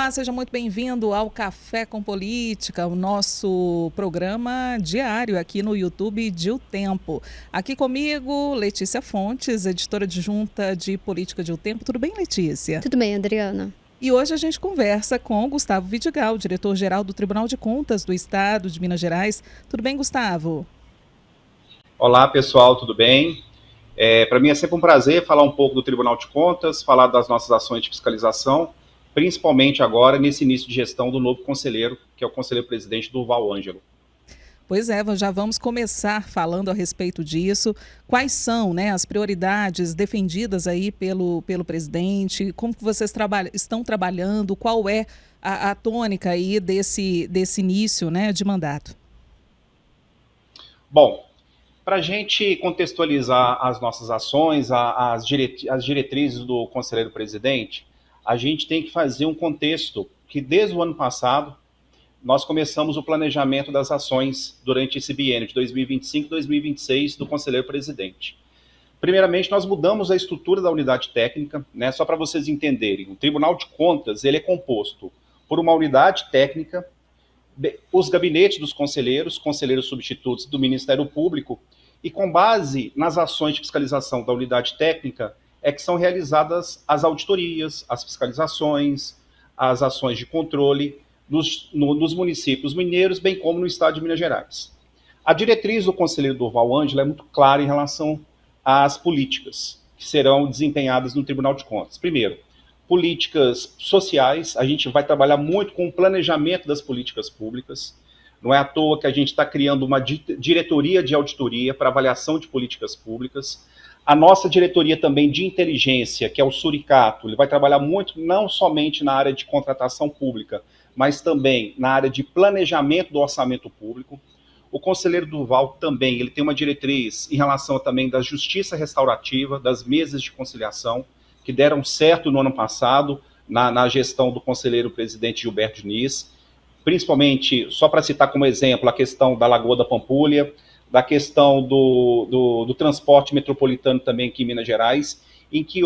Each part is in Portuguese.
Olá, seja muito bem-vindo ao Café com Política, o nosso programa diário aqui no YouTube de O Tempo. Aqui comigo, Letícia Fontes, editora adjunta de Política de O Tempo. Tudo bem, Letícia? Tudo bem, Adriana? E hoje a gente conversa com Gustavo Vidigal, diretor-geral do Tribunal de Contas do Estado de Minas Gerais. Tudo bem, Gustavo? Olá, pessoal, tudo bem? Para mim é sempre um prazer falar um pouco do Tribunal de Contas, falar das nossas ações de fiscalização, principalmente agora nesse início de gestão do novo conselheiro, que é o conselheiro-presidente Durval Ângelo. Pois é, já vamos começar falando a respeito disso. Quais são, né, as prioridades defendidas aí pelo presidente? Como que vocês estão trabalhando? Qual é a tônica aí desse início, né, de mandato? Bom, para a gente contextualizar as nossas ações, as diretrizes do conselheiro-presidente, a gente tem que fazer um contexto que desde o ano passado nós começamos o planejamento das ações durante esse biênio de 2025 e 2026 do conselheiro-presidente. Primeiramente, nós mudamos a estrutura da unidade técnica, né, só para vocês entenderem. O Tribunal de Contas ele é composto por uma unidade técnica, os gabinetes dos conselheiros substitutos do Ministério Público, e com base nas ações de fiscalização da unidade técnica é que são realizadas as auditorias, as fiscalizações, as ações de controle nos municípios mineiros, bem como no estado de Minas Gerais. A diretriz do conselheiro Durval Ângelo é muito clara em relação às políticas que serão desempenhadas no Tribunal de Contas. Primeiro, políticas sociais, a gente vai trabalhar muito com o planejamento das políticas públicas. Não é à toa que a gente está criando uma diretoria de auditoria para avaliação de políticas públicas. A nossa diretoria também de inteligência, que é o Suricato, ele vai trabalhar muito não somente na área de contratação pública, mas também na área de planejamento do orçamento público. O conselheiro Durval também, ele tem uma diretriz em relação também da justiça restaurativa, das mesas de conciliação, que deram certo no ano passado, na gestão do conselheiro-presidente Gilberto Diniz, principalmente, só para citar como exemplo, a questão da Lagoa da Pampulha, da questão do transporte metropolitano também aqui em Minas Gerais, em que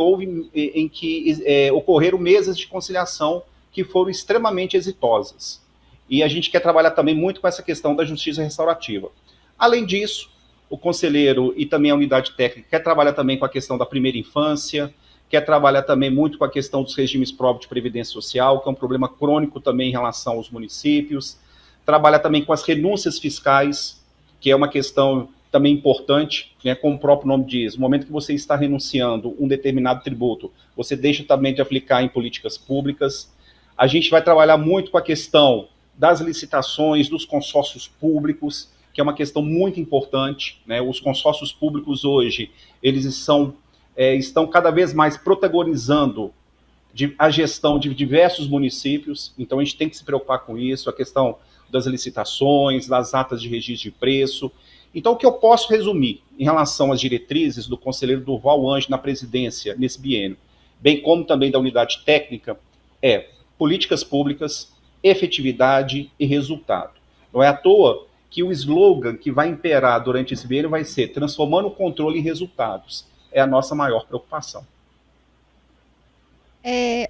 ocorreram mesas de conciliação que foram extremamente exitosas. E a gente quer trabalhar também muito com essa questão da justiça restaurativa. Além disso, o conselheiro e também a unidade técnica quer trabalhar também com a questão da primeira infância, quer trabalhar também muito com a questão dos regimes próprios de previdência social, que é um problema crônico também em relação aos municípios, trabalhar também com as renúncias fiscais, que é uma questão também importante, né, como o próprio nome diz, no momento que você está renunciando um determinado tributo, você deixa também de aplicar em políticas públicas. A gente vai trabalhar muito com a questão das licitações, dos consórcios públicos, que é uma questão muito importante, né? Os consórcios públicos hoje, eles estão cada vez mais protagonizando a gestão de diversos municípios, então a gente tem que se preocupar com isso, a questão das licitações, das atas de registro de preço. Então, o que eu posso resumir em relação às diretrizes do conselheiro Durval Ângelo na presidência nesse biênio, bem como também da unidade técnica, é políticas públicas, efetividade e resultado. Não é à toa que o slogan que vai imperar durante esse biênio vai ser transformando o controle em resultados. É a nossa maior preocupação.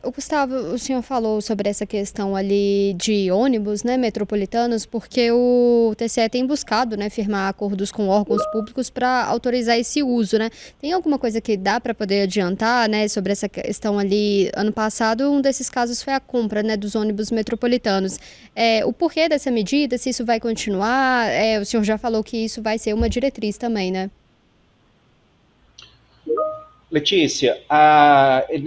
O Gustavo, o senhor falou sobre essa questão ali de ônibus, né, metropolitanos, porque o TCE tem buscado, né, firmar acordos com órgãos públicos para autorizar esse uso, né? Tem alguma coisa que dá para poder adiantar, né, sobre essa questão ali? Ano passado, um desses casos foi a compra, né, dos ônibus metropolitanos. O porquê dessa medida, se isso vai continuar? O senhor já falou que isso vai ser uma diretriz também, né? Letícia,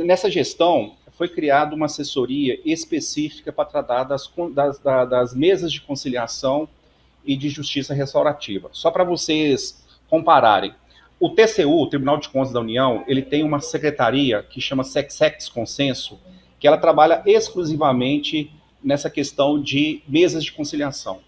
nessa gestão foi criada uma assessoria específica para tratar das mesas de conciliação e de justiça restaurativa. Só para vocês compararem, o TCU, o Tribunal de Contas da União, ele tem uma secretaria que chama SECSEX Consenso, que ela trabalha exclusivamente nessa questão de mesas de conciliação.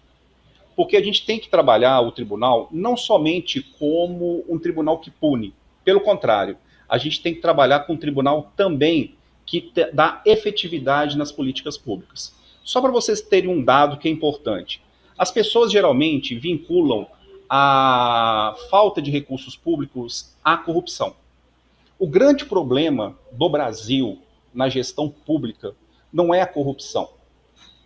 Porque a gente tem que trabalhar o tribunal não somente como um tribunal que pune, pelo contrário, a gente tem que trabalhar com um tribunal também que dá efetividade nas políticas públicas. Só para vocês terem um dado que é importante. As pessoas geralmente vinculam a falta de recursos públicos à corrupção. O grande problema do Brasil na gestão pública não é a corrupção.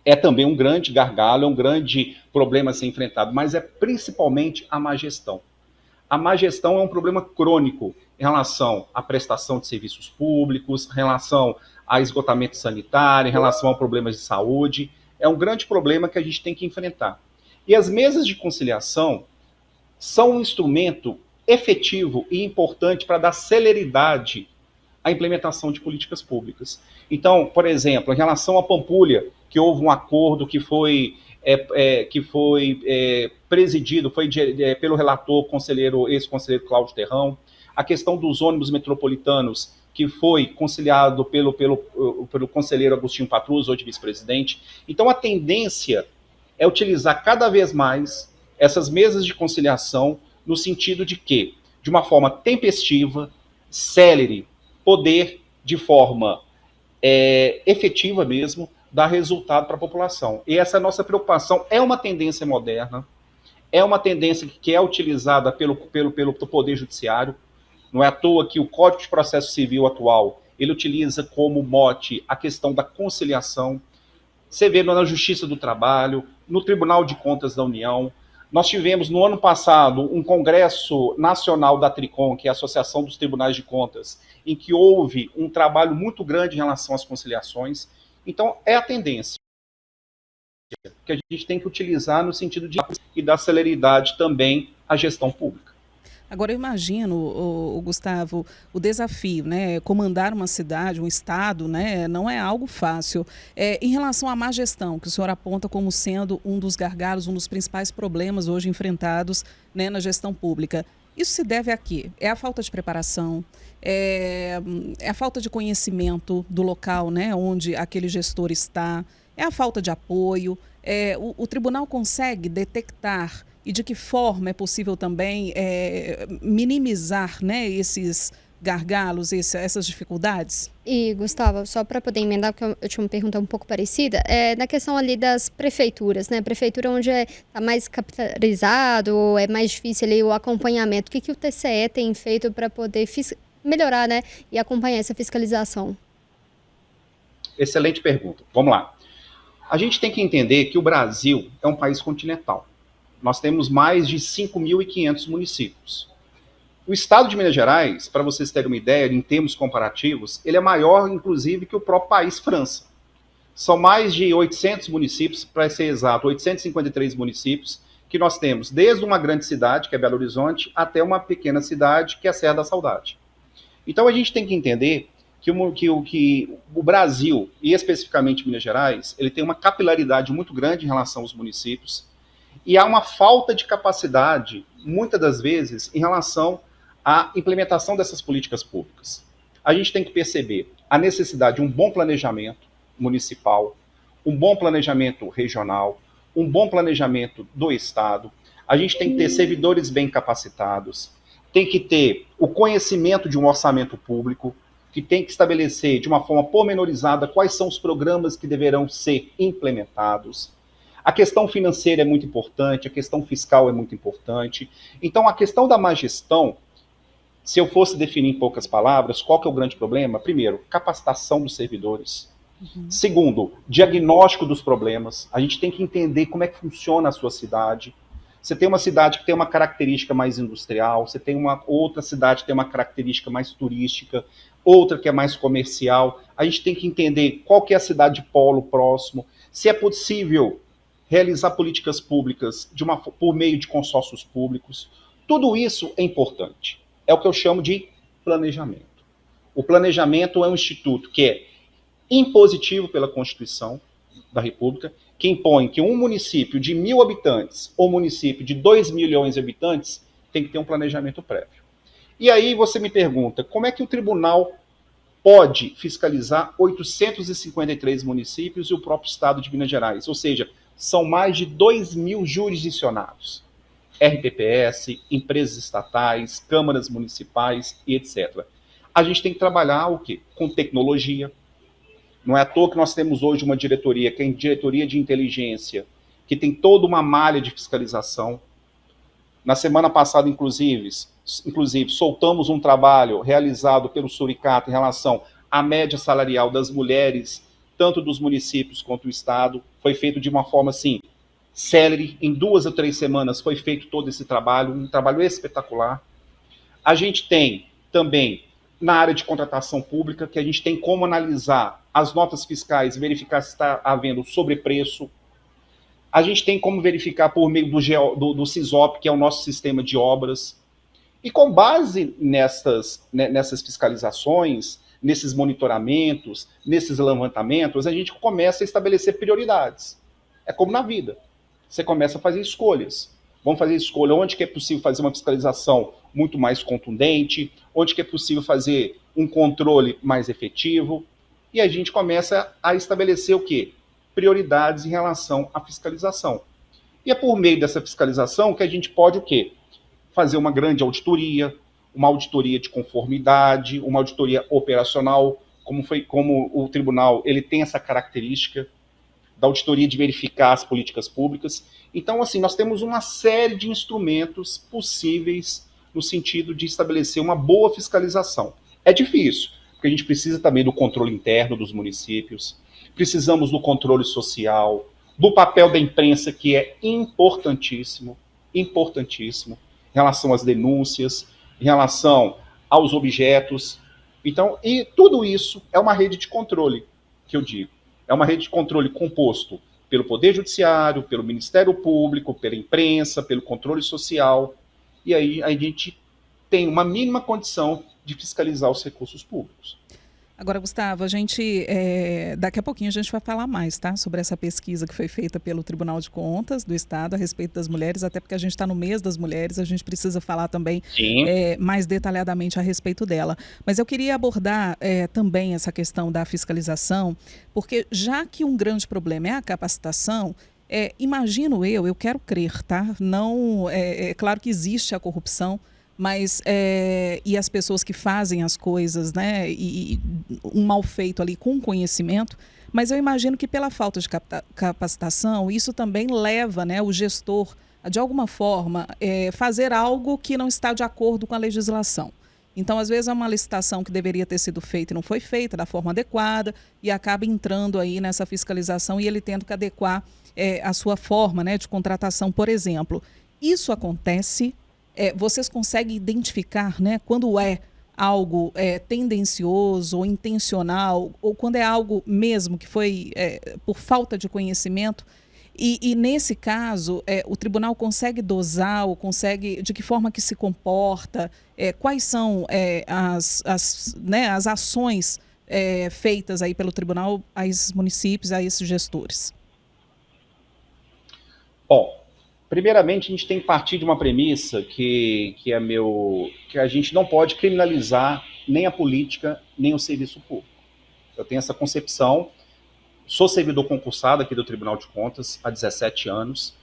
É também um grande gargalo, é um grande problema a ser enfrentado, mas é principalmente a má gestão. A má gestão é um problema crônico em relação à prestação de serviços públicos, em relação a esgotamento sanitário, em relação a problemas de saúde. É um grande problema que a gente tem que enfrentar. E as mesas de conciliação são um instrumento efetivo e importante para dar celeridade à implementação de políticas públicas. Então, por exemplo, em relação à Pampulha, que houve um acordo que foi presidido, pelo relator, ex-conselheiro Cláudio Terrão, a questão dos ônibus metropolitanos, que foi conciliado pelo conselheiro Agostinho Patrus, hoje vice-presidente. Então, a tendência é utilizar cada vez mais essas mesas de conciliação no sentido de que, de uma forma tempestiva, célere, poder, de forma efetiva mesmo, dar resultado para a população. E essa nossa preocupação é uma tendência moderna, é uma tendência que é utilizada pelo Poder Judiciário. Não é à toa que o Código de Processo Civil atual, ele utiliza como mote a questão da conciliação. Você vê na Justiça do Trabalho, no Tribunal de Contas da União. Nós tivemos, no ano passado, um congresso nacional da Tricom, que é a Associação dos Tribunais de Contas, em que houve um trabalho muito grande em relação às conciliações. Então, é a tendência que a gente tem que utilizar no sentido de e dar celeridade também à gestão pública. Agora, eu imagino, Gustavo, o desafio, né? Comandar uma cidade, um estado, né? Não é algo fácil. Em relação à má gestão, que o senhor aponta como sendo um dos gargalos, um dos principais problemas hoje enfrentados, né, na gestão pública. Isso se deve a quê? É a falta de preparação, é a falta de conhecimento do local, né, onde aquele gestor está, é a falta de apoio. O tribunal consegue detectar e de que forma é possível também minimizar, né, esses gargalos, essas dificuldades? E, Gustavo, só para poder emendar, porque eu tinha uma pergunta um pouco parecida, na questão ali das prefeituras, né? Prefeitura onde está mais capitalizado, é mais difícil ali o acompanhamento. O que o TCE tem feito para poder melhorar, né, e acompanhar essa fiscalização? Excelente pergunta. Vamos lá. A gente tem que entender que o Brasil é um país continental. Nós temos mais de 5.500 municípios. O estado de Minas Gerais, para vocês terem uma ideia, em termos comparativos, ele é maior, inclusive, que o próprio país França. São mais de 800 municípios, para ser exato, 853 municípios, que nós temos, desde uma grande cidade, que é Belo Horizonte, até uma pequena cidade, que é a Serra da Saudade. Então, a gente tem que entender que o Brasil, e especificamente Minas Gerais, ele tem uma capilaridade muito grande em relação aos municípios, e há uma falta de capacidade, muitas das vezes, em relação à implementação dessas políticas públicas. A gente tem que perceber a necessidade de um bom planejamento municipal, um bom planejamento regional, um bom planejamento do Estado. A gente tem que ter servidores bem capacitados, tem que ter o conhecimento de um orçamento público, que tem que estabelecer de uma forma pormenorizada quais são os programas que deverão ser implementados. A questão financeira é muito importante, a questão fiscal é muito importante. Então, a questão da má gestão, se eu fosse definir em poucas palavras, qual que é o grande problema? Primeiro, capacitação dos servidores. Uhum. Segundo, diagnóstico dos problemas. A gente tem que entender como é que funciona a sua cidade. Você tem uma cidade que tem uma característica mais industrial, você tem uma outra cidade que tem uma característica mais turística, outra que é mais comercial. A gente tem que entender qual que é a cidade de polo próximo, se é possível realizar políticas públicas por meio de consórcios públicos. Tudo isso é importante. É o que eu chamo de planejamento. O planejamento é um instituto que é impositivo pela Constituição da República, que impõe que um município de 1.000 habitantes ou município de 2 milhões de habitantes tem que ter um planejamento prévio. E aí você me pergunta, como é que o tribunal pode fiscalizar 853 municípios e o próprio estado de Minas Gerais? Ou seja, são mais de 2.000 jurisdicionados, RPPS, empresas estatais, câmaras municipais e etc. A gente tem que trabalhar o quê? Com tecnologia. Não é à toa que nós temos hoje uma diretoria, que é a diretoria de inteligência, que tem toda uma malha de fiscalização. Na semana passada, inclusive, soltamos um trabalho realizado pelo Suricato em relação à média salarial das mulheres tanto dos municípios quanto do Estado. Foi feito de uma forma, assim, célere. Em 2 ou 3 semanas foi feito todo esse trabalho, um trabalho espetacular. A gente tem também, na área de contratação pública, que a gente tem como analisar as notas fiscais, verificar se está havendo sobrepreço. A gente tem como verificar por meio do SISOP, que é o nosso sistema de obras. E com base nessas fiscalizações, nesses monitoramentos, nesses levantamentos, a gente começa a estabelecer prioridades. É como na vida. Você começa a fazer escolhas. Vamos fazer escolha onde que é possível fazer uma fiscalização muito mais contundente, onde que é possível fazer um controle mais efetivo. E a gente começa a estabelecer o quê? Prioridades em relação à fiscalização. E é por meio dessa fiscalização que a gente pode o quê? Fazer uma grande auditoria, uma auditoria de conformidade, uma auditoria operacional, como o tribunal ele tem essa característica da auditoria de verificar as políticas públicas. Então, assim, nós temos uma série de instrumentos possíveis no sentido de estabelecer uma boa fiscalização. É difícil, porque a gente precisa também do controle interno dos municípios, precisamos do controle social, do papel da imprensa, que é importantíssimo, importantíssimo, em relação às denúncias, em relação aos objetos. Então, e tudo isso é uma rede de controle, que eu digo. É uma rede de controle composto pelo Poder Judiciário, pelo Ministério Público, pela imprensa, pelo controle social. E aí a gente tem uma mínima condição de fiscalizar os recursos públicos. Agora, Gustavo, a gente, daqui a pouquinho a gente vai falar mais, tá? Sobre essa pesquisa que foi feita pelo Tribunal de Contas do Estado a respeito das mulheres, até porque a gente está no mês das mulheres, a gente precisa falar também mais detalhadamente a respeito dela. Mas eu queria abordar também essa questão da fiscalização, porque já que um grande problema é a capacitação, imagino eu quero crer, tá? Não, é claro que existe a corrupção, mas e as pessoas que fazem as coisas, né, e um mal feito ali com conhecimento, mas eu imagino que pela falta de capacitação, isso também leva, né, o gestor a, de alguma forma, fazer algo que não está de acordo com a legislação. Então, às vezes, é uma licitação que deveria ter sido feita e não foi feita da forma adequada e acaba entrando aí nessa fiscalização e ele tendo que adequar a sua forma, né, de contratação, por exemplo. Isso acontece. Vocês conseguem identificar, né, quando é algo tendencioso ou intencional, ou quando é algo mesmo que foi por falta de conhecimento, e nesse caso, o tribunal consegue dosar, ou consegue, de que forma que se comporta, quais são as ações feitas aí pelo tribunal a esses municípios, a esses gestores? Bom, primeiramente, a gente tem que partir de uma premissa que a gente não pode criminalizar nem a política, nem o serviço público. Eu tenho essa concepção. Sou servidor concursado aqui do Tribunal de Contas há 17 anos.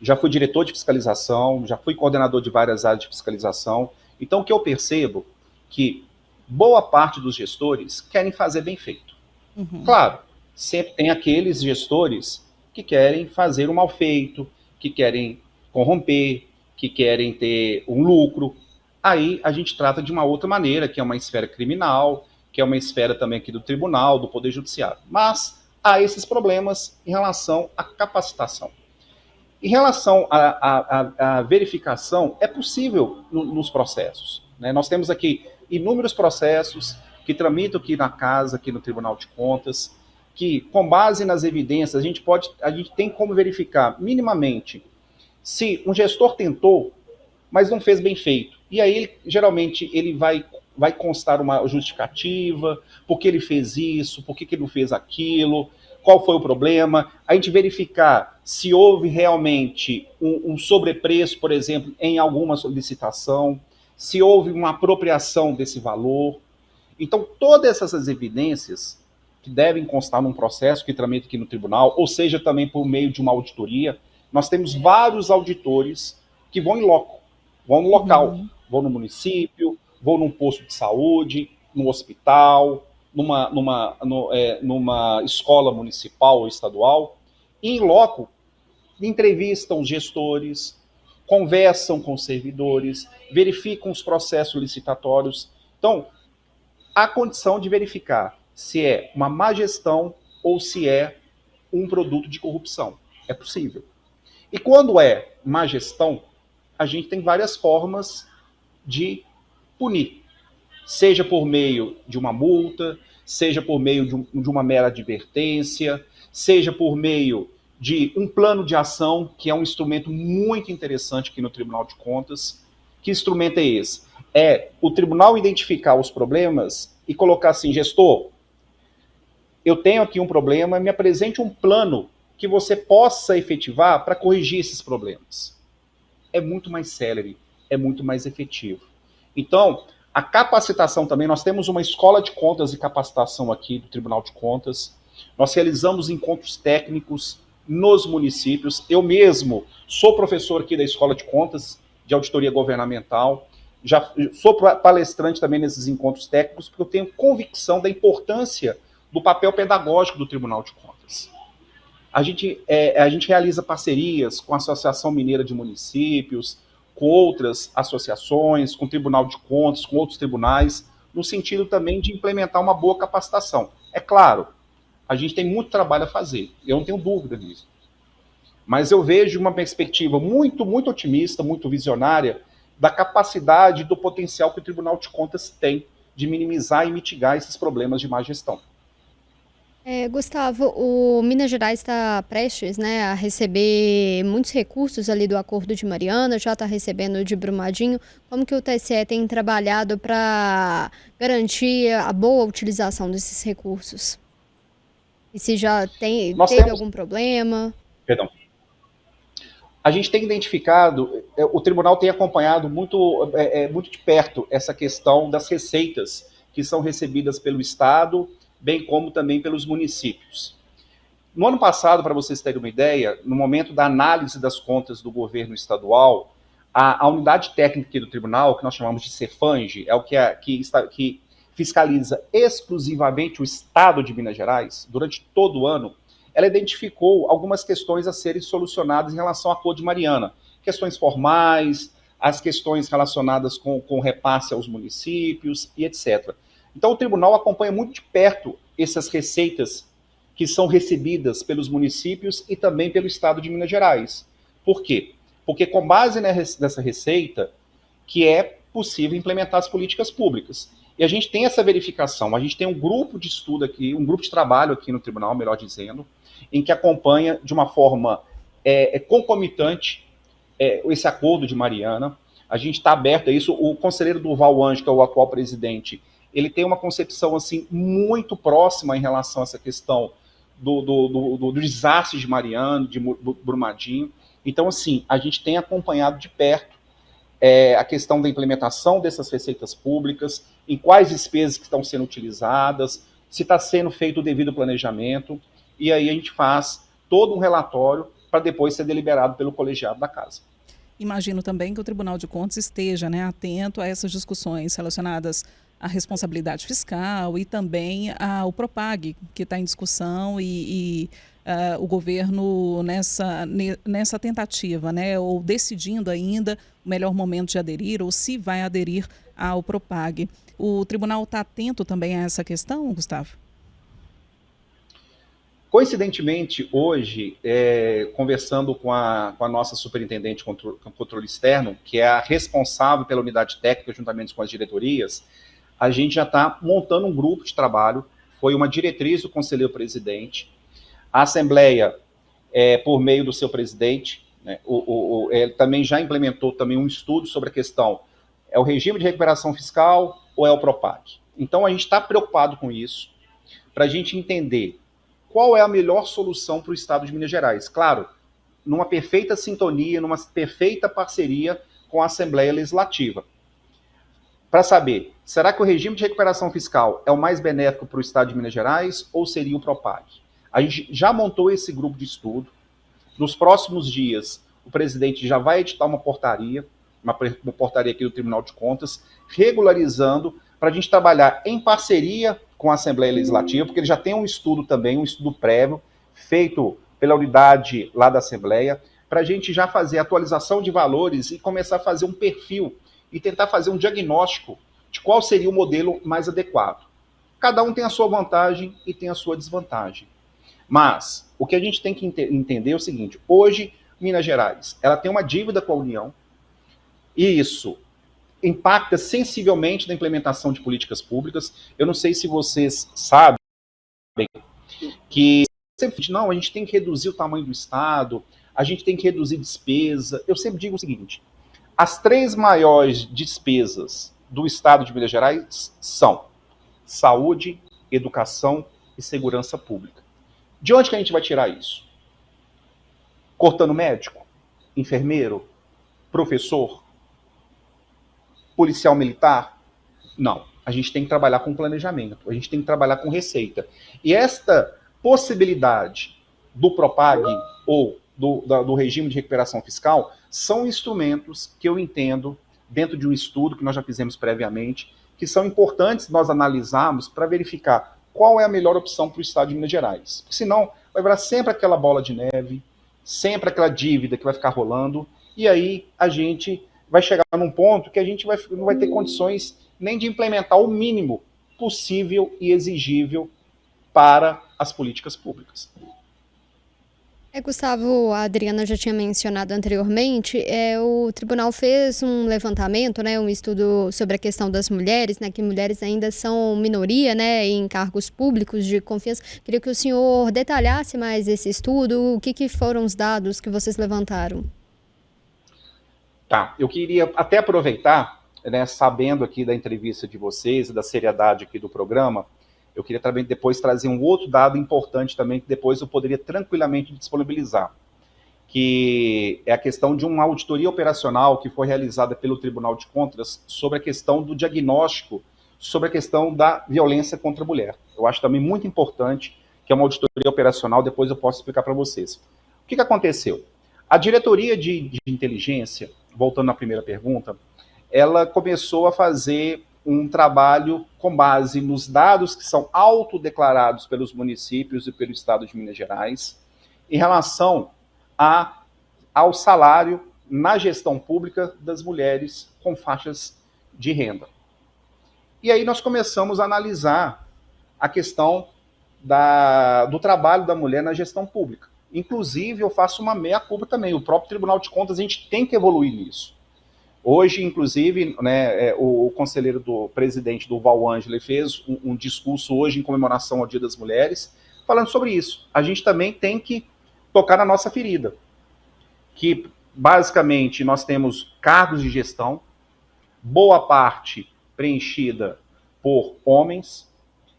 Já fui diretor de fiscalização, já fui coordenador de várias áreas de fiscalização. Então, o que eu percebo é que boa parte dos gestores querem fazer bem feito. Uhum. Claro, sempre tem aqueles gestores que querem fazer o mal feito, que querem corromper, que querem ter um lucro. Aí a gente trata de uma outra maneira, que é uma esfera criminal, que é uma esfera também aqui do tribunal, do Poder Judiciário. Mas há esses problemas em relação à capacitação. Em relação à verificação, é possível nos processos, né? Nós temos aqui inúmeros processos que tramitam aqui na casa, aqui no Tribunal de Contas, que, com base nas evidências, a gente tem como verificar minimamente se um gestor tentou, mas não fez bem feito. E aí, geralmente, ele vai constar uma justificativa, por que ele fez isso, por que ele não fez aquilo, qual foi o problema. A gente verificar se houve realmente um sobrepreço, por exemplo, em alguma solicitação, se houve uma apropriação desse valor. Então, todas essas evidências que devem constar num processo que tramita aqui no tribunal, ou seja, também por meio de uma auditoria. Nós temos vários auditores que vão em loco, vão no local, vão no município, vão num posto de saúde, no hospital, numa escola municipal ou estadual, e em loco entrevistam os gestores, conversam com os servidores, verificam os processos licitatórios. Então, há condição de verificar se é uma má gestão ou se é um produto de corrupção. É possível. E quando é má gestão, a gente tem várias formas de punir. Seja por meio de uma multa, seja por meio de uma mera advertência, seja por meio de um plano de ação, que é um instrumento muito interessante aqui no Tribunal de Contas. Que instrumento é esse? É o tribunal identificar os problemas e colocar assim, gestor, eu tenho aqui um problema, me apresente um plano que você possa efetivar para corrigir esses problemas. É muito mais célere, é muito mais efetivo. Então, a capacitação também, nós temos uma escola de contas e capacitação aqui do Tribunal de Contas, nós realizamos encontros técnicos nos municípios, eu mesmo sou professor aqui da Escola de Contas, de Auditoria Governamental, já sou palestrante também nesses encontros técnicos, porque eu tenho convicção da importância do papel pedagógico do Tribunal de Contas. A gente realiza parcerias com a Associação Mineira de Municípios, com outras associações, com o Tribunal de Contas, com outros tribunais, no sentido também de implementar uma boa capacitação. É claro, a gente tem muito trabalho a fazer, eu não tenho dúvida disso. Mas eu vejo uma perspectiva muito, muito otimista, muito visionária, da capacidade e do potencial que o Tribunal de Contas tem de minimizar e mitigar esses problemas de má gestão. Gustavo, o Minas Gerais está prestes, né, a receber muitos recursos ali do Acordo de Mariana, já está recebendo de Brumadinho. Como que o TSE tem trabalhado para garantir a boa utilização desses recursos? E se já teve algum problema? Perdão. A gente tem identificado, o tribunal tem acompanhado muito de perto essa questão das receitas que são recebidas pelo Estado, bem como também pelos municípios. No ano passado, para vocês terem uma ideia, no momento da análise das contas do governo estadual, a unidade técnica aqui do tribunal, que nós chamamos de CEFANGE, é o que fiscaliza exclusivamente o Estado de Minas Gerais, durante todo o ano, ela identificou algumas questões a serem solucionadas em relação ao Acordo de Mariana. Questões formais, as questões relacionadas com repasse aos municípios e etc. Então, o tribunal acompanha muito de perto essas receitas que são recebidas pelos municípios e também pelo Estado de Minas Gerais. Por quê? Porque com base nessa receita que é possível implementar as políticas públicas. E a gente tem essa verificação, a gente tem um grupo de estudo aqui, um grupo de trabalho aqui no tribunal, melhor dizendo, em que acompanha de uma forma concomitante esse acordo de Mariana. A gente está aberto a isso. O conselheiro Durval Anjo, que é o atual presidente, ele tem uma concepção assim muito próxima em relação a essa questão do desastre de Mariana, de Brumadinho. Então, assim, a gente tem acompanhado de perto a questão da implementação dessas receitas públicas, em quais despesas que estão sendo utilizadas, se está sendo feito o devido planejamento, e aí a gente faz todo um relatório para depois ser deliberado pelo colegiado da casa. Imagino também que o Tribunal de Contas esteja, né, atento a essas discussões relacionadas à responsabilidade fiscal e também ao Propag, que está em discussão e o governo nessa tentativa, né, ou decidindo ainda o melhor momento de aderir ou se vai aderir ao Propag. O tribunal está atento também a essa questão, Gustavo? Coincidentemente, hoje, conversando com a nossa superintendente de controle externo, que é a responsável pela unidade técnica, juntamente com as diretorias, a gente já está montando um grupo de trabalho, foi uma diretriz do conselheiro presidente, a Assembleia, por meio do seu presidente, né, também já implementou também um estudo sobre a questão, é o regime de recuperação fiscal ou é o Propag? Então, a gente está preocupado com isso, para a gente entender qual é a melhor solução para o Estado de Minas Gerais. Claro, numa perfeita sintonia, numa perfeita parceria com a Assembleia Legislativa. Para saber, será que o regime de recuperação fiscal é o mais benéfico para o Estado de Minas Gerais ou seria o Propag? A gente já montou esse grupo de estudo. Nos próximos dias, o presidente já vai editar uma portaria aqui do Tribunal de Contas, regularizando para a gente trabalhar em parceria com a Assembleia Legislativa, porque ele já tem um estudo também, um estudo prévio, feito pela unidade lá da Assembleia, para a gente já fazer atualização de valores e começar a fazer um perfil e tentar fazer um diagnóstico de qual seria o modelo mais adequado. Cada um tem a sua vantagem e tem a sua desvantagem. Mas o que a gente tem que entender é o seguinte: hoje, Minas Gerais, ela tem uma dívida com a União, e isso impacta sensivelmente na implementação de políticas públicas. Eu não sei se vocês sabem que sempre não, a gente tem que reduzir o tamanho do Estado, a gente tem que reduzir despesa. Eu sempre digo o seguinte: as 3 maiores despesas do Estado de Minas Gerais são saúde, educação e segurança pública. De onde que a gente vai tirar isso? Cortando médico, enfermeiro, professor, policial militar? Não. A gente tem que trabalhar com planejamento, a gente tem que trabalhar com receita. E esta possibilidade do Propag ou do regime de recuperação fiscal são instrumentos que eu entendo, dentro de um estudo que nós já fizemos previamente, que são importantes nós analisarmos para verificar qual é a melhor opção para o Estado de Minas Gerais. Senão, vai virar sempre aquela bola de neve, sempre aquela dívida que vai ficar rolando, e aí a gente vai chegar num ponto que a gente não vai ter condições nem de implementar o mínimo possível e exigível para as políticas públicas. Gustavo, a Adriana já tinha mencionado anteriormente, o tribunal fez um levantamento, né, um estudo sobre a questão das mulheres, né, que mulheres ainda são minoria, né, em cargos públicos de confiança. Queria que o senhor detalhasse mais esse estudo, o que foram os dados que vocês levantaram. Tá, eu queria até aproveitar, né, sabendo aqui da entrevista de vocês e da seriedade aqui do programa, eu queria também depois trazer um outro dado importante também, que depois eu poderia tranquilamente disponibilizar, que é a questão de uma auditoria operacional que foi realizada pelo Tribunal de Contas sobre a questão do diagnóstico, sobre a questão da violência contra a mulher. Eu acho também muito importante que é uma auditoria operacional, depois eu posso explicar para vocês. O que aconteceu? A diretoria de inteligência, voltando à primeira pergunta, ela começou a fazer um trabalho com base nos dados que são autodeclarados pelos municípios e pelo Estado de Minas Gerais em relação ao salário na gestão pública das mulheres com faixas de renda. E aí nós começamos a analisar a questão do trabalho da mulher na gestão pública. Inclusive, eu faço uma meia-culpa também. O próprio Tribunal de Contas, a gente tem que evoluir nisso. Hoje, inclusive, né, o conselheiro do presidente do Val Ângelo fez um discurso hoje em comemoração ao Dia das Mulheres, falando sobre isso. A gente também tem que tocar na nossa ferida, que basicamente nós temos cargos de gestão, boa parte preenchida por homens,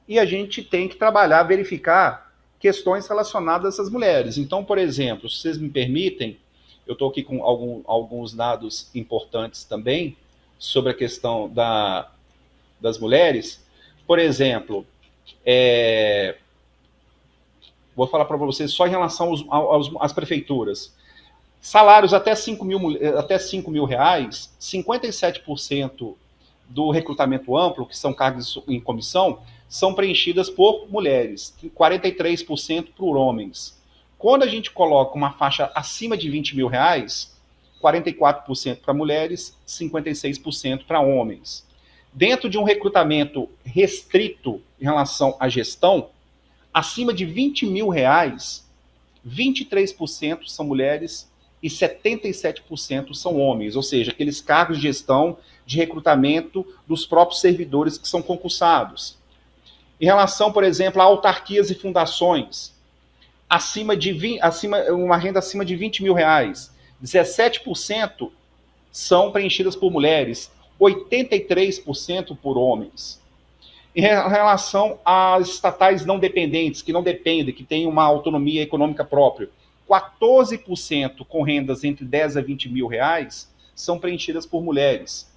e a gente tem que trabalhar, verificar questões relacionadas a essas mulheres. Então, por exemplo, se vocês me permitem, eu estou aqui com alguns dados importantes também sobre a questão das mulheres. Por exemplo, vou falar para vocês só em relação às prefeituras. Salários até 5 mil reais, 57% do recrutamento amplo, que são cargos em comissão, são preenchidas por mulheres, 43% por homens. Quando a gente coloca uma faixa acima de 20 mil reais, 44% para mulheres, 56% para homens. Dentro de um recrutamento restrito em relação à gestão, acima de 20 mil reais, 23% são mulheres e 77% são homens, ou seja, aqueles cargos de gestão de recrutamento dos próprios servidores que são concursados. Em relação, por exemplo, a autarquias e fundações, uma renda acima de 20 mil reais, 17% são preenchidas por mulheres, 83% por homens. Em relação às estatais não dependentes, que não dependem, que têm uma autonomia econômica própria, 14% com rendas entre 10 a 20 mil reais são preenchidas por mulheres,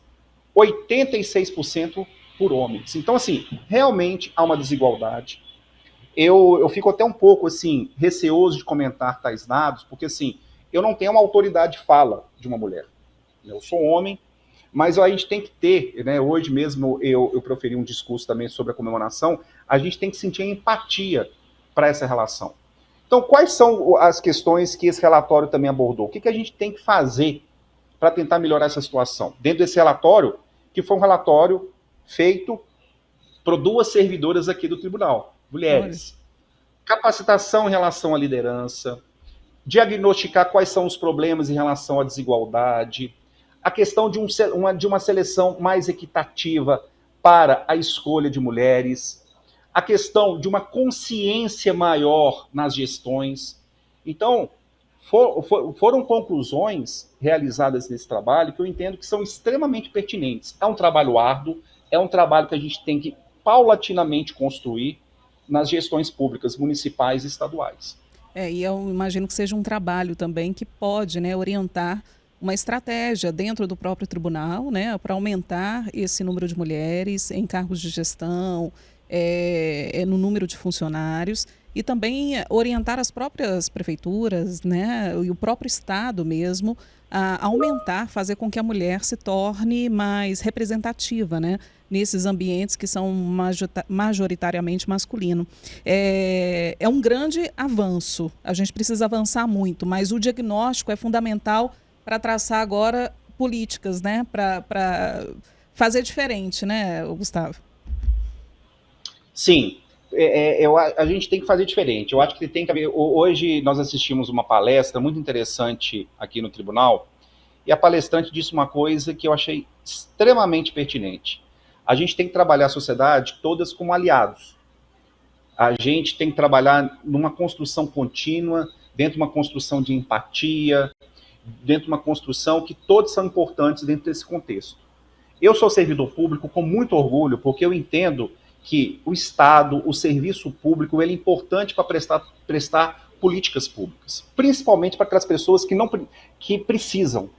86% por homens. Então, assim, realmente há uma desigualdade. Eu fico até um pouco, assim, receoso de comentar tais dados, porque, assim, eu não tenho uma autoridade de fala de uma mulher. Eu sou homem, mas a gente tem que ter, né, hoje mesmo eu proferi um discurso também sobre a comemoração, a gente tem que sentir empatia para essa relação. Então, quais são as questões que esse relatório também abordou? O que a gente tem que fazer para tentar melhorar essa situação? Dentro desse relatório, que foi um relatório feito por 2 servidoras aqui do tribunal, mulheres. capacitação em relação à liderança, diagnosticar quais são os problemas em relação à desigualdade, a questão de uma seleção mais equitativa para a escolha de mulheres, a questão de uma consciência maior nas gestões. Então, foram conclusões realizadas nesse trabalho que eu entendo que são extremamente pertinentes. É um trabalho árduo, é um trabalho que a gente tem que paulatinamente construir nas gestões públicas, municipais e estaduais. E eu imagino que seja um trabalho também que pode, né, orientar uma estratégia dentro do próprio tribunal, né, para aumentar esse número de mulheres em cargos de gestão, no número de funcionários e também orientar as próprias prefeituras, né, e o próprio estado mesmo a aumentar, fazer com que a mulher se torne mais representativa, né, nesses ambientes que são majoritariamente masculinos. É um grande avanço, a gente precisa avançar muito, mas o diagnóstico é fundamental para traçar agora políticas, né, para fazer diferente, né, Gustavo? Sim, a gente tem que fazer diferente. Eu acho que tem que haver. Hoje nós assistimos uma palestra muito interessante aqui no tribunal, e a palestrante disse uma coisa que eu achei extremamente pertinente. A gente tem que trabalhar a sociedade todas como aliados. A gente tem que trabalhar numa construção contínua, dentro de uma construção de empatia, dentro de uma construção que todos são importantes dentro desse contexto. Eu sou servidor público com muito orgulho, porque eu entendo que o Estado, o serviço público, ele é importante para prestar políticas públicas, principalmente para aquelas pessoas que precisam.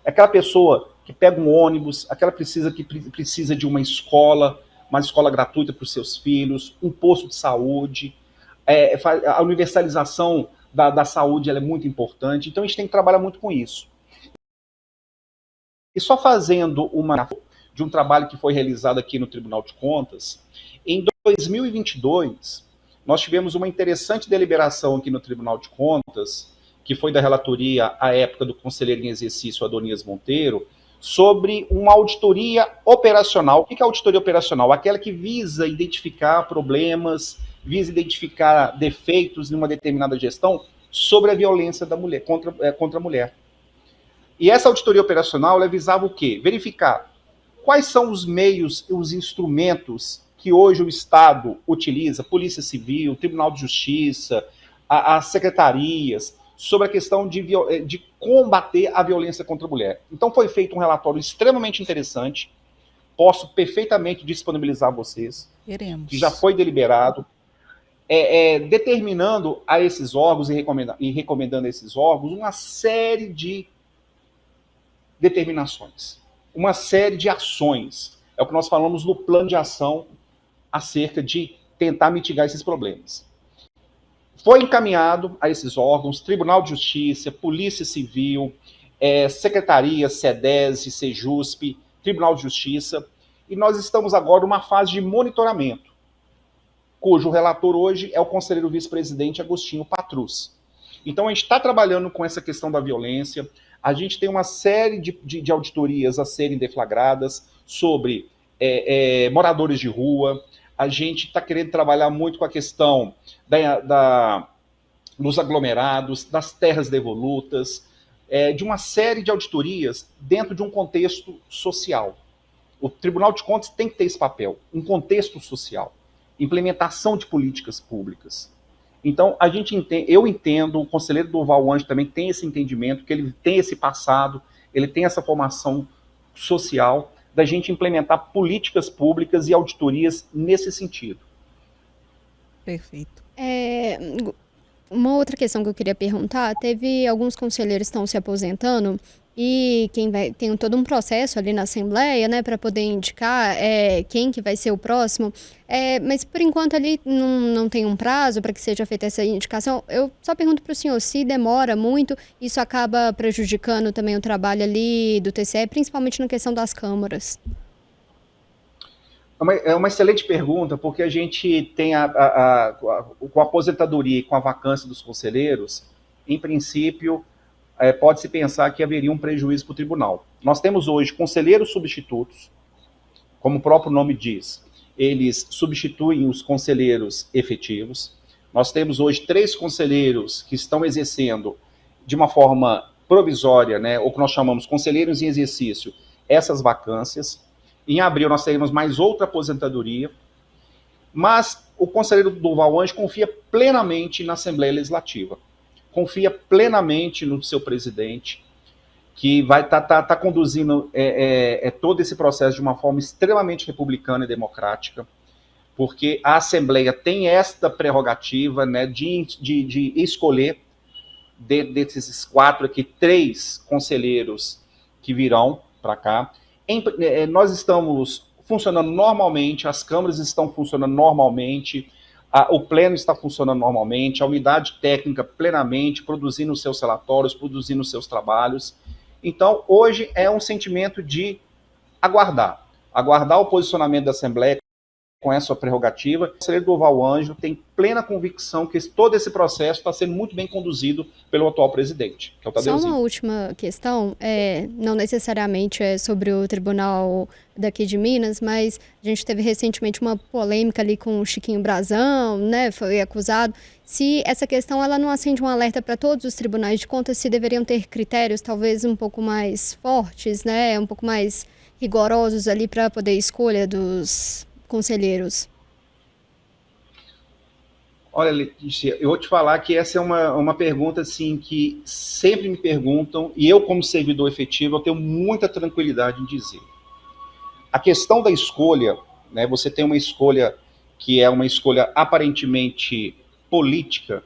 Aquela pessoa que pega um ônibus, aquela que precisa de uma escola gratuita para os seus filhos, um posto de saúde, a universalização da saúde ela é muito importante, então a gente tem que trabalhar muito com isso. E só fazendo de um trabalho que foi realizado aqui no Tribunal de Contas, em 2022, nós tivemos uma interessante deliberação aqui no Tribunal de Contas, que foi da relatoria à época do conselheiro em exercício Adonias Monteiro, sobre uma auditoria operacional. O que é auditoria operacional? Aquela que visa identificar problemas, visa identificar defeitos em uma determinada gestão sobre a violência da mulher, contra a mulher. E essa auditoria operacional ela visava o quê? Verificar quais são os meios e os instrumentos que hoje o Estado utiliza, Polícia Civil, Tribunal de Justiça, as secretarias, sobre a questão de combater a violência contra a mulher. Então foi feito um relatório extremamente interessante, posso perfeitamente disponibilizar a vocês, que já foi deliberado, determinando a esses órgãos e recomendando a esses órgãos uma série de determinações, uma série de ações. É o que nós falamos no plano de ação acerca de tentar mitigar esses problemas. Foi encaminhado a esses órgãos, Tribunal de Justiça, Polícia Civil, Secretaria, SEDES, SEJUSP, Tribunal de Justiça, e nós estamos agora numa fase de monitoramento, cujo relator hoje é o conselheiro vice-presidente Agostinho Patrus. Então a gente está trabalhando com essa questão da violência, a gente tem uma série de auditorias a serem deflagradas sobre moradores de rua, a gente está querendo trabalhar muito com a questão dos aglomerados, das terras devolutas, de uma série de auditorias dentro de um contexto social. O Tribunal de Contas tem que ter esse papel, um contexto social, implementação de políticas públicas. Então, eu entendo, o conselheiro Durval Anjo também tem esse entendimento, que ele tem esse passado, ele tem essa formação social, da gente implementar políticas públicas e auditorias nesse sentido. Perfeito. Uma outra questão que eu queria perguntar, teve alguns conselheiros que estão se aposentando e tem todo um processo ali na Assembleia, né, para poder indicar quem que vai ser o próximo, mas por enquanto ali não tem um prazo para que seja feita essa indicação. Eu só pergunto para o senhor se demora muito, isso acaba prejudicando também o trabalho ali do TCE, principalmente na questão das câmaras. É uma excelente pergunta, porque a gente tem com a aposentadoria e com a vacância dos conselheiros, em princípio, pode-se pensar que haveria um prejuízo para o tribunal. Nós temos hoje conselheiros substitutos, como o próprio nome diz, eles substituem os conselheiros efetivos. Nós temos hoje 3 conselheiros que estão exercendo de uma forma provisória, né, ou que nós chamamos conselheiros em exercício, essas vacâncias. Em abril nós teremos mais outra aposentadoria, mas o conselheiro Durval Anjos confia plenamente na Assembleia Legislativa, confia plenamente no seu presidente, que vai estar conduzindo todo esse processo de uma forma extremamente republicana e democrática, porque a Assembleia tem esta prerrogativa, né, de escolher desses 4 aqui, 3 conselheiros que virão para cá. Nós estamos funcionando normalmente, as câmaras estão funcionando normalmente, o pleno está funcionando normalmente, a unidade técnica plenamente, produzindo os seus relatórios, produzindo os seus trabalhos. Então, hoje é um sentimento de aguardar o posicionamento da Assembleia com essa prerrogativa. O conselheiro Durval Anjos tem plena convicção que todo esse processo está sendo muito bem conduzido pelo atual presidente, que é o Tadeuzinho. Só uma última questão, não necessariamente é sobre o tribunal daqui de Minas, mas a gente teve recentemente uma polêmica ali com o Chiquinho Brazão, né, foi acusado. Se essa questão ela não acende um alerta para todos os tribunais de contas, se deveriam ter critérios talvez um pouco mais fortes, né, um pouco mais rigorosos ali para poder escolha dos conselheiros. Olha, Letícia, eu vou te falar que essa é uma pergunta assim, que sempre me perguntam, e eu, como servidor efetivo, eu tenho muita tranquilidade em dizer. A questão da escolha, né, você tem uma escolha que é uma escolha aparentemente política,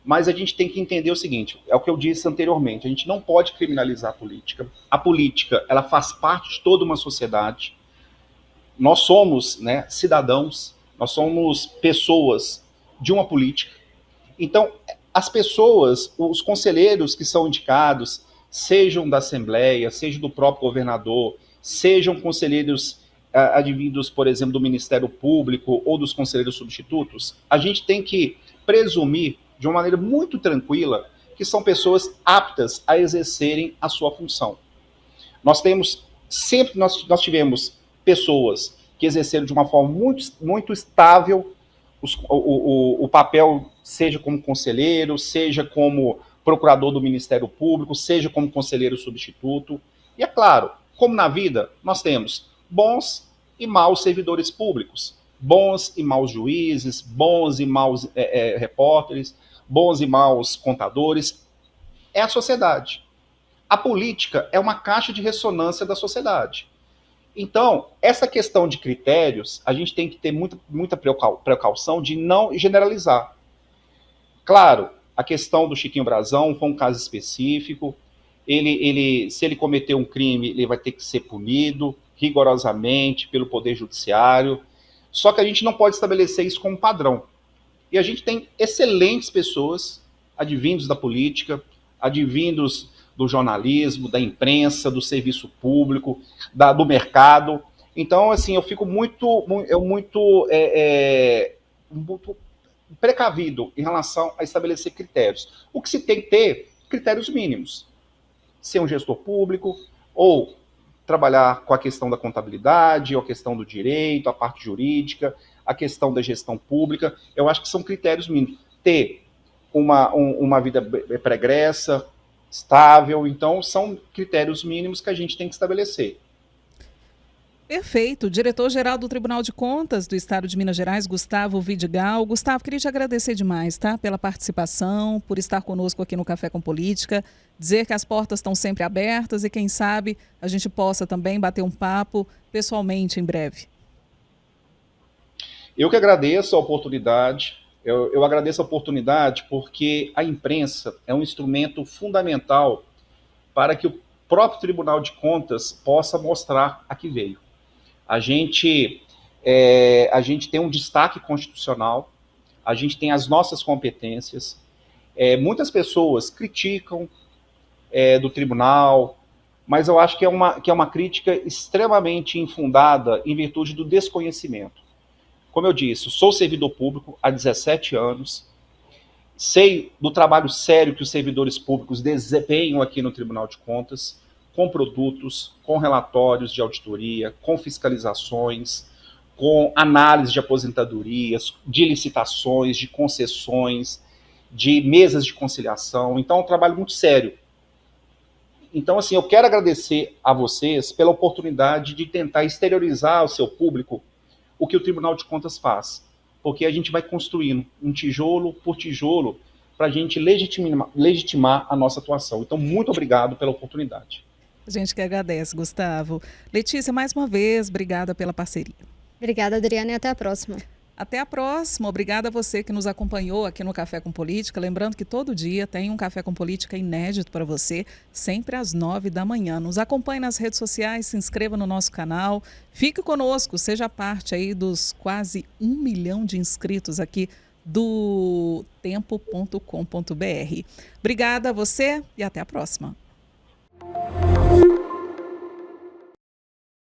mas a gente tem que entender o seguinte, é o que eu disse anteriormente, a gente não pode criminalizar a política. A política, ela faz parte de toda uma sociedade. Nós somos, né, cidadãos, nós somos pessoas de uma política. Então, as pessoas, os conselheiros que são indicados, sejam da Assembleia, sejam do próprio governador, sejam conselheiros advindos, por exemplo, do Ministério Público ou dos conselheiros substitutos, a gente tem que presumir, de uma maneira muito tranquila, que são pessoas aptas a exercerem a sua função. Nós tivemos pessoas que exerceram de uma forma muito estável o papel, seja como conselheiro, seja como procurador do Ministério Público, seja como conselheiro substituto. E é claro, como na vida, nós temos bons e maus servidores públicos, bons e maus juízes, bons e maus repórteres, bons e maus contadores. É a sociedade. A política é uma caixa de ressonância da sociedade. Então, essa questão de critérios, a gente tem que ter muita precaução de não generalizar. Claro, a questão do Chiquinho Brazão foi um caso específico. Se ele cometeu um crime, ele vai ter que ser punido rigorosamente pelo Poder Judiciário. Só que a gente não pode estabelecer isso como padrão. E a gente tem excelentes pessoas, advindos da política, advindos do jornalismo, da imprensa, do serviço público, do mercado. Então, assim, eu fico muito precavido em relação a estabelecer critérios. O que se tem que ter, critérios mínimos. Ser um gestor público, ou trabalhar com a questão da contabilidade, ou a questão do direito, a parte jurídica, a questão da gestão pública. Eu acho que são critérios mínimos. Ter uma vida pregressa, estável, então são critérios mínimos que a gente tem que estabelecer. Perfeito. Diretor-geral do Tribunal de Contas do Estado de Minas Gerais, Gustavo Vidigal. Gustavo, queria te agradecer demais, tá? Pela participação, por estar conosco aqui no Café com Política, dizer que as portas estão sempre abertas e quem sabe a gente possa também bater um papo pessoalmente em breve. Eu que agradeço a oportunidade. Eu agradeço a oportunidade porque a imprensa é um instrumento fundamental para que o próprio Tribunal de Contas possa mostrar a que veio. A gente tem um destaque constitucional, a gente tem as nossas competências. Muitas pessoas criticam do tribunal, mas eu acho que é uma crítica extremamente infundada em virtude do desconhecimento. Como eu disse, sou servidor público há 17 anos, sei do trabalho sério que os servidores públicos desempenham aqui no Tribunal de Contas, com produtos, com relatórios de auditoria, com fiscalizações, com análise de aposentadorias, de licitações, de concessões, de mesas de conciliação. Então, é um trabalho muito sério. Então, assim, eu quero agradecer a vocês pela oportunidade de tentar exteriorizar ao seu público o que o Tribunal de Contas faz. Porque a gente vai construindo um tijolo por tijolo para a gente legitimar a nossa atuação. Então, muito obrigado pela oportunidade. A gente que agradece, Gustavo. Letícia, mais uma vez, obrigada pela parceria. Obrigada, Adriana, e até a próxima. Até a próxima. Obrigada a você que nos acompanhou aqui no Café com Política. Lembrando que todo dia tem um Café com Política inédito para você, sempre às 9 da manhã. Nos acompanhe nas redes sociais, se inscreva no nosso canal, fique conosco, seja parte aí dos quase 1 milhão de inscritos aqui do tempo.com.br. Obrigada a você e até a próxima.